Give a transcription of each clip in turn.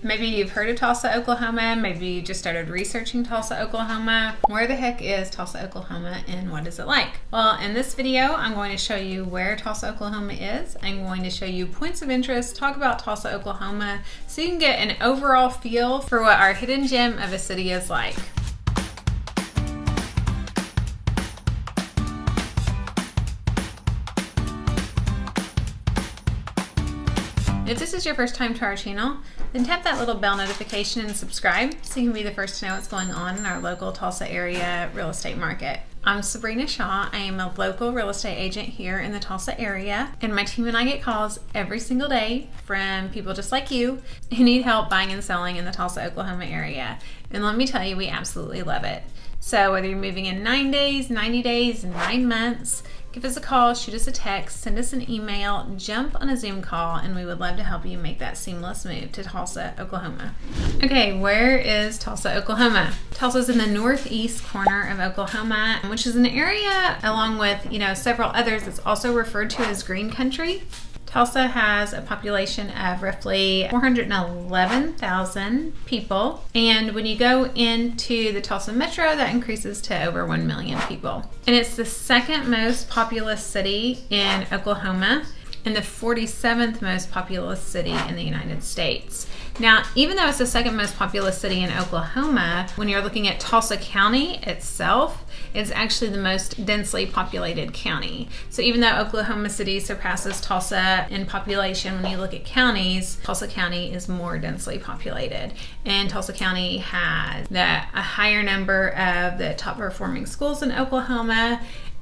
Maybe you've heard of Tulsa, Oklahoma. Maybe you just started researching Tulsa, Oklahoma. Where the heck is Tulsa, Oklahoma, and what is it like? Well, in this video, I'm going to show you where Tulsa, Oklahoma is. I'm going to show you points of interest, talk about Tulsa, Oklahoma, so you can get an overall feel for what our hidden gem of a city is like. If this is your first time to our channel, then tap that little bell notification and subscribe so you can be the first to know what's going on in our local Tulsa area real estate market. I'm Sabrina Shaw. I am a local real estate agent here in the Tulsa area, and my team and I get calls every single day from people just like you who need help buying and selling in the Tulsa, Oklahoma area. And let me tell you, we absolutely love it. So whether you're moving in 9 days, 90 days, 9 months, give us a call, shoot us a text, send us an email, jump on a Zoom call, and we would love to help you make that seamless move to Tulsa, Oklahoma. Okay, where is Tulsa, Oklahoma? Tulsa's in the northeast corner of Oklahoma, which is an area along with, several others that's also referred to as green country. Tulsa has a population of roughly 411,000 people, and when you go into the Tulsa metro, that increases to over 1 million people. And it's the second most populous city in Oklahoma and the 47th most populous city in the United States. Now, even though it's the second most populous city in Oklahoma, when you're looking at Tulsa County itself, it's actually the most densely populated county. So even though Oklahoma City surpasses Tulsa in population, when you look at counties, Tulsa County is more densely populated. And Tulsa County has a higher number of the top performing schools in Oklahoma,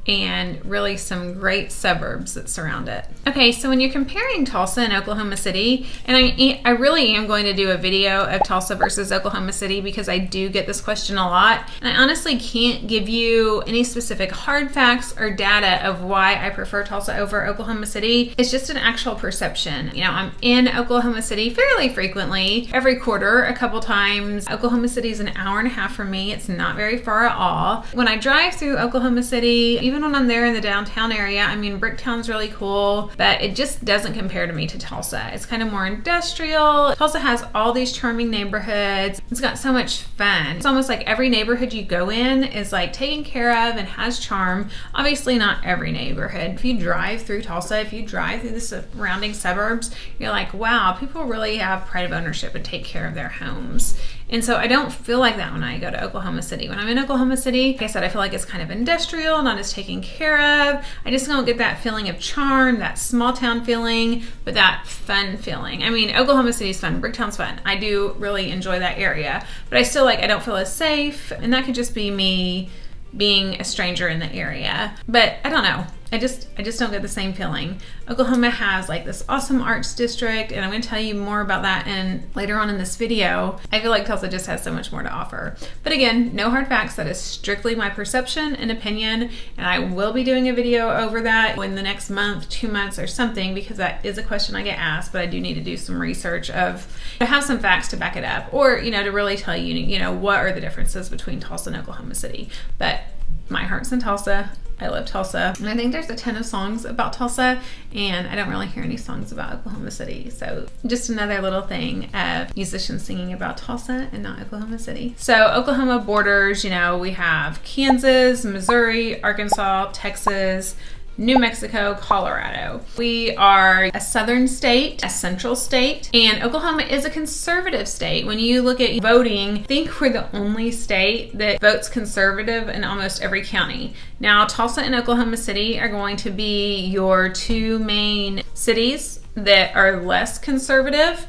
and really some great suburbs that surround it. Okay, so when you're comparing Tulsa and Oklahoma City, and I really am going to do a video of Tulsa versus Oklahoma City because I do get this question a lot, and I honestly can't give you any specific hard facts or data of why I prefer Tulsa over Oklahoma City. It's just an actual perception. I'm in Oklahoma City fairly frequently, every quarter, a couple times. Oklahoma City is an hour and a half from me. It's not very far at all. When I drive through Oklahoma City, even when I'm there in the downtown area, Bricktown's really cool, but it just doesn't compare to me to Tulsa. It's kind of more industrial. Tulsa has all these charming neighborhoods. It's got so much fun. It's almost like every neighborhood you go in is like taken care of and has charm. Obviously not every neighborhood. If you drive through Tulsa, if you drive through the surrounding suburbs, you're like, wow, people really have pride of ownership and take care of their homes. And so I don't feel like that when I go to Oklahoma City. When I'm in Oklahoma City, like I said, I feel like it's kind of industrial, not as taken care of. I just don't get that feeling of charm, that small town feeling, but that fun feeling. Oklahoma City's fun, Bricktown's fun. I do really enjoy that area, but I still I don't feel as safe, and that could just be me being a stranger in the area. But I don't know. I just don't get the same feeling. Oklahoma has this awesome arts district, and I'm going to tell you more about that later on in this video. I feel like Tulsa just has so much more to offer. But again, no hard facts. That is strictly my perception and opinion, and I will be doing a video over that in the next month, 2 months or something, because that is a question I get asked, but I do need to do some research to have some facts to back it up, or to really tell you, what are the differences between Tulsa and Oklahoma City. But my heart's in Tulsa. I love Tulsa, and I think there's a ton of songs about Tulsa, and I don't really hear any songs about Oklahoma City. So just another little thing of musicians singing about Tulsa and not Oklahoma City. So Oklahoma borders, we have Kansas, Missouri, Arkansas, Texas, New Mexico, Colorado. We are a southern state, a central state, and Oklahoma is a conservative state. When you look at voting, I think we're the only state that votes conservative in almost every county. Now, Tulsa and Oklahoma City are going to be your two main cities that are less conservative,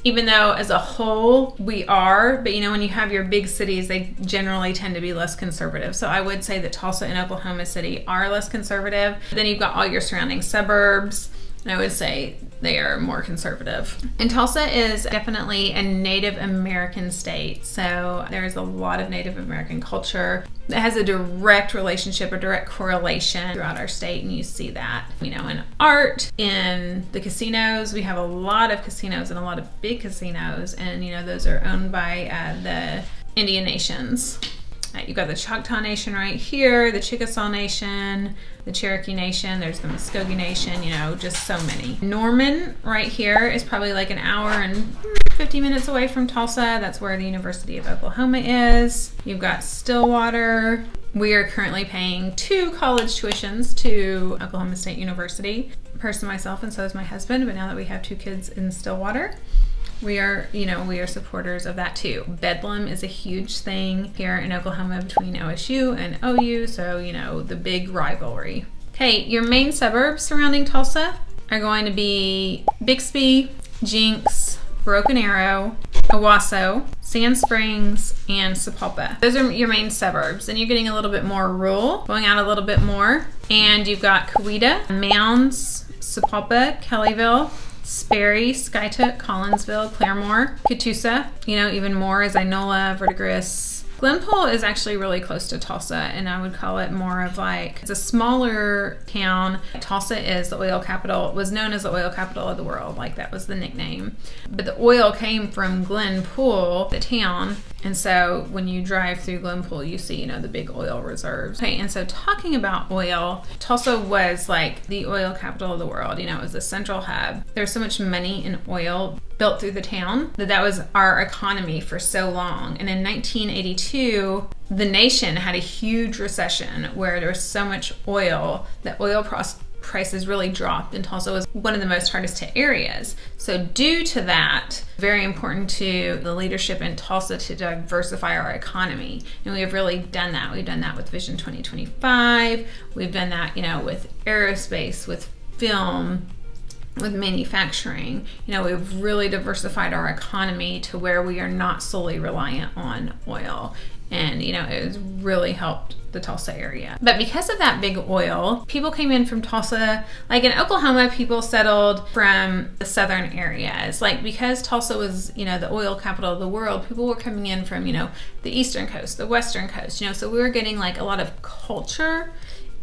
even though as a whole we are, but when you have your big cities, they generally tend to be less conservative. So I would say that Tulsa and Oklahoma City are less conservative. Then you've got all your surrounding suburbs, and I would say they are more conservative. And Tulsa is definitely a Native American state, so there's a lot of Native American culture that has a direct relationship, a direct correlation throughout our state, and you see that, in art, in the casinos. We have a lot of casinos and a lot of big casinos, and those are owned by the Indian nations. You've got the Choctaw Nation right here, the Chickasaw Nation, the Cherokee Nation, there's the Muskogee Nation, you know, just so many. Norman right here is probably like an hour and 50 minutes away from Tulsa. That's where the University of Oklahoma is. You've got Stillwater. We are currently paying 2 college tuitions to Oklahoma State University. Personally, myself, and so is my husband, but now that we have 2 kids in Stillwater, we are supporters of that too. Bedlam is a huge thing here in Oklahoma between OSU and OU, so the big rivalry. Okay, your main suburbs surrounding Tulsa are going to be Bixby, Jinx, Broken Arrow, Owasso, Sand Springs, and Sapulpa. Those are your main suburbs. And you're getting a little bit more rural, going out a little bit more. And you've got Coweta, Mounds, Sapulpa, Kellyville, Sperry, Skytook, Collinsville, Claremore, Catoosa, even more is Inola, Verdigris. Glenpool is actually really close to Tulsa, and I would call it more of like, it's a smaller town. Tulsa is the oil capital, was known as the oil capital of the world, like that was the nickname. But the oil came from Glenpool, the town, and so when you drive through Glenpool, you see, the big oil reserves. Okay, and so talking about oil, Tulsa was like the oil capital of the world. It was the central hub. There's so much money in oil built through the town that was our economy for so long. And in 1982, the nation had a huge recession where there was so much oil that oil prices really dropped, and Tulsa was one of the most hardest hit areas. So due to that, very important to the leadership in Tulsa to diversify our economy. And we have really done that. We've done that with Vision 2025. We've done that, with aerospace, with film, with manufacturing. We've really diversified our economy to where we are not solely reliant on oil. And, it has really helped the Tulsa area. But because of that big oil, people came in from Tulsa. Like in Oklahoma, people settled from the southern areas. Like because Tulsa was, the oil capital of the world, people were coming in from, the eastern coast, the western coast, so we were getting like a lot of culture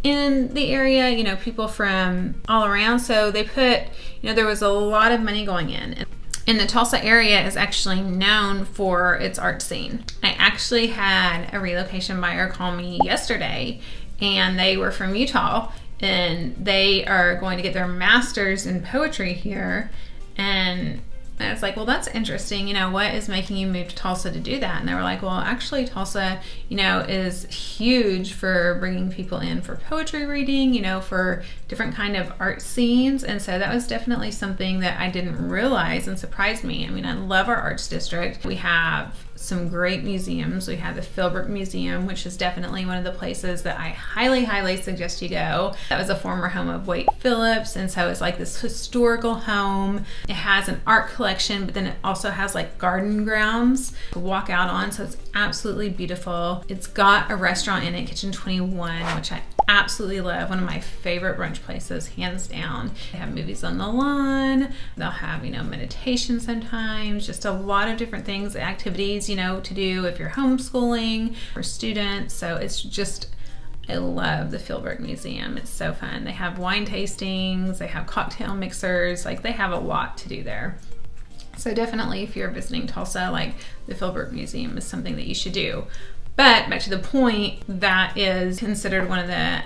in the area, people from all around. So they put, there was a lot of money going in. And the Tulsa area is actually known for its art scene. I actually had a relocation buyer call me yesterday, and they were from Utah, and they are going to get their master's in poetry here. And I was like, well, that's interesting. What is making you move to Tulsa to do that? And they were like, well, actually, Tulsa, is huge for bringing people in for poetry reading, for different kind of art scenes. And so that was definitely something that I didn't realize and surprised me. I love our arts district. We have some great museums. We have the Philbrook Museum, which is definitely one of the places that I highly, highly suggest you go. That was a former home of Wade Phillips, and so it's like this historical home. It has an art collection, but then it also has like garden grounds to walk out on, so it's absolutely beautiful. It's got a restaurant in it, Kitchen 21, which I absolutely love. One of my favorite brunch places, hands down. They have movies on the lawn. They'll have, meditation sometimes, just a lot of different things, activities, to do if you're homeschooling or students. So it's just, I love the Philbrook Museum. It's so fun. They have wine tastings, they have cocktail mixers, like they have a lot to do there. So definitely if you're visiting Tulsa, like the Philbrook Museum is something that you should do. But back to the point, that is considered one of the,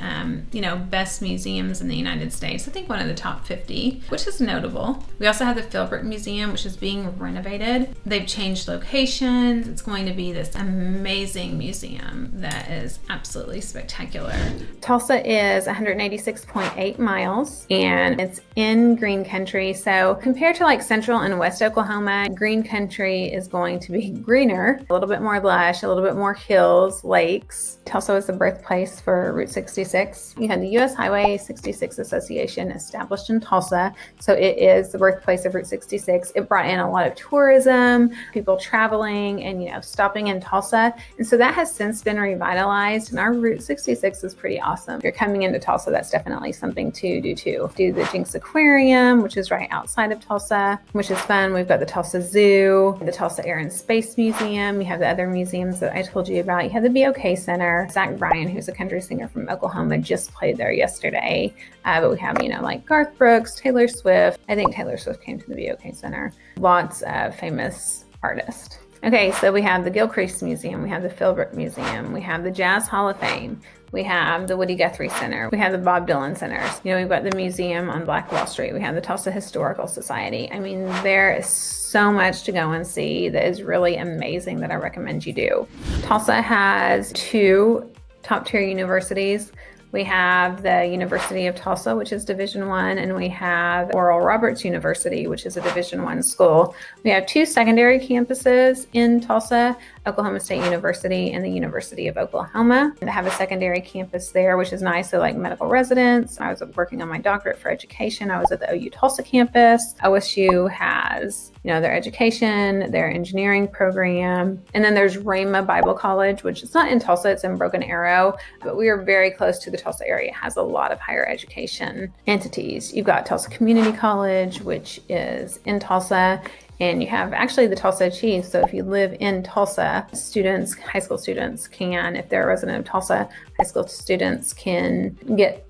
best museums in the United States. I think one of the top 50, which is notable. We also have the Philbrook Museum, which is being renovated. They've changed locations. It's going to be this amazing museum that is absolutely spectacular. Tulsa is 186.8 miles, and it's in green country. So compared to like central and west Oklahoma, green country is going to be greener, a little bit more lush, a little bit more hills, lakes. Tulsa was the birthplace for Route 66. You had the U.S. Highway 66 Association established in Tulsa, so it is the birthplace of Route 66. It brought in a lot of tourism, people traveling and, stopping in Tulsa. And so that has since been revitalized, and our Route 66 is pretty awesome. If you're coming into Tulsa, that's definitely something to do too. Do the Jinx Aquarium, which is right outside of Tulsa, which is fun. We've got the Tulsa Zoo, the Tulsa Air and Space Museum. You have the other museums that I told you about. You have the BOK Center. Zach Bryan, who's a country singer from Oklahoma, just played there yesterday. But we have, like Garth Brooks, Taylor Swift. I think Taylor Swift came to the BOK Center. Lots of famous artists. Okay, so we have the Gilcrease Museum, we have the Philbrook Museum, we have the Jazz Hall of Fame, we have the Woody Guthrie Center, we have the Bob Dylan Centers. You know, we've got the museum on Black Wall Street, we have the Tulsa Historical Society. I mean, there is so much to go and see that is really amazing that I recommend you do. Tulsa has 2 top-tier universities. We have the University of Tulsa, which is Division I, and we have Oral Roberts University, which is a Division I school. We have 2 secondary campuses in Tulsa, Oklahoma State University and the University of Oklahoma. They have a secondary campus there, which is nice. So like medical residents. I was working on my doctorate for education. I was at the OU Tulsa campus. OSU has, you know, their education, their engineering program. And then there's Rhema Bible College, which is not in Tulsa, it's in Broken Arrow, but we are very close to the Tulsa area. It has a lot of higher education entities. You've got Tulsa Community College, which is in Tulsa, and you have actually the Tulsa Chiefs. So if you live in Tulsa, students, high school students can, if they're a resident of Tulsa, high school students can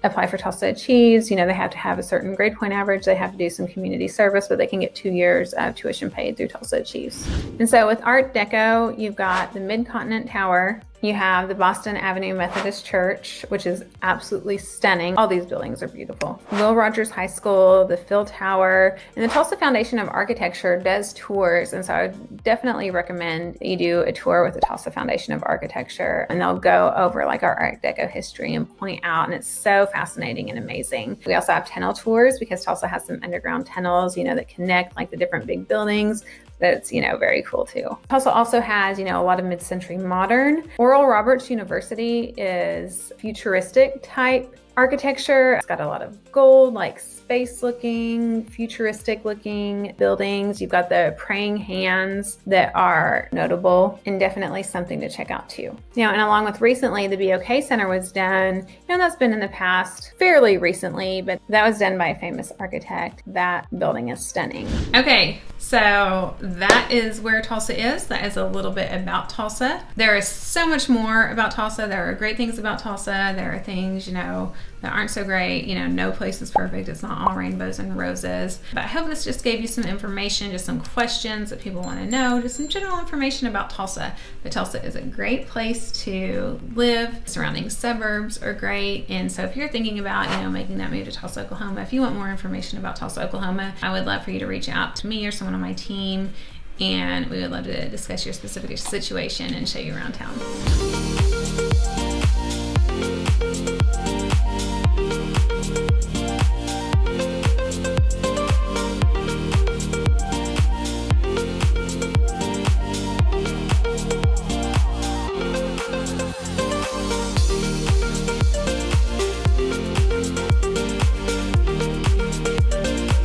apply for Tulsa Chiefs. You know, they have to have a certain grade point average. They have to do some community service, but they can get 2 years of tuition paid through Tulsa Chiefs. And so with Art Deco, you've got the Mid-Continent Tower. You have the Boston Avenue Methodist Church, which is absolutely stunning. All these buildings are beautiful. Will Rogers High School, the Phil Tower, and the Tulsa Foundation of Architecture does tours. And so I would definitely recommend you do a tour with the Tulsa Foundation of Architecture, and they'll go over like our Art Deco history and point out, and it's so fascinating and amazing. We also have tunnel tours because Tulsa has some underground tunnels, you know, that connect like the different big buildings. That's, you know, very cool too. Tulsa also has, you know, a lot of mid-century modern. Oral Roberts University is futuristic type architecture. It's got a lot of gold, like space looking, futuristic looking buildings. You've got the praying hands that are notable and definitely something to check out too. You know, and along with recently, the BOK Center was done, you know, that's been in the past fairly recently, but that was done by a famous architect. That building is stunning. Okay, so that is where Tulsa is. That is a little bit about Tulsa. There is so much more about Tulsa. There are great things about Tulsa. There are things, you know, that aren't so great. You know, no place is perfect. It's not all rainbows and roses. But I hope this just gave you some information, just some questions that people want to know, just some general information about Tulsa. But Tulsa is a great place to live. Surrounding suburbs are great. And so if you're thinking about, you know, making that move to Tulsa, Oklahoma, if you want more information about Tulsa, Oklahoma, I would love for you to reach out to me or someone on my team, and we would love to discuss your specific situation and show you around town.